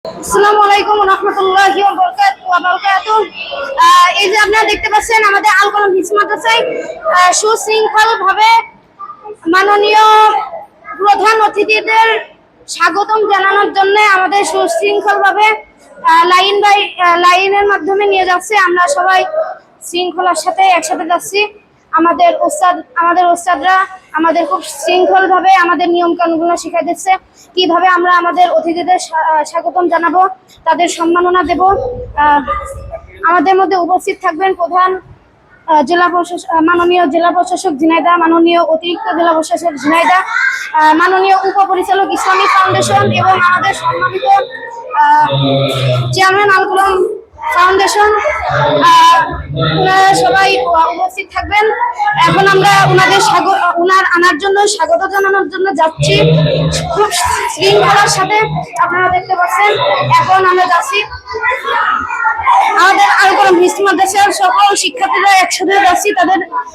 আসসালামু আলাইকুম ওয়া রাহমাতুল্লাহি ওয়া বারাকাতুহু। এই যে আপনারা দেখতে পাচ্ছেন আমাদের আল কলম হিফজ মাদ্রাসায় সুশৃঙ্খলভাবে মাননীয় প্রধান অতিথিদের স্বাগতম জানানোর জন্য আমাদের সুশৃঙ্খলভাবে লাইনের মাধ্যমে নিয়ে যাচ্ছে। আমরা সবাই শৃঙ্খলার সাথে একসাথে যাচ্ছি। আমাদের ওস্তাদরা আমাদের খুব শৃঙ্খলভাবে আমাদের নিয়ম কানুনগুলো শিখিয়ে দিচ্ছে, কিভাবে আমরা আমাদের অতিথিদের স্বাগতম জানাবো, তাদের সম্মাননা দেব। আমাদের মধ্যে উপস্থিত থাকবেন প্রধান মাননীয় জেলা প্রশাসক ঝিনাইদহ, মাননীয় অতিরিক্ত জেলা প্রশাসক ঝিনাইদহ, মাননীয় উপপরিচালক ইসলামিক ফাউন্ডেশন এবং আমাদের সম্মানিত চেয়ারম্যান আল কলম ফাউন্ডেশন। সবাই উপস্থিত থাকবেন। এখন আমরা ওনার আনার জন্য স্বাগত জানানোর জন্য যাচ্ছি খুব শৃঙ্খলার সাথে। আপনারা দেখতে পাচ্ছেন এখন আমরা যাচ্ছি। আমাদের আল কলম হিফজ মাদ্রাসার সকল শিক্ষার্থীরা একসাথে যাচ্ছি তাদের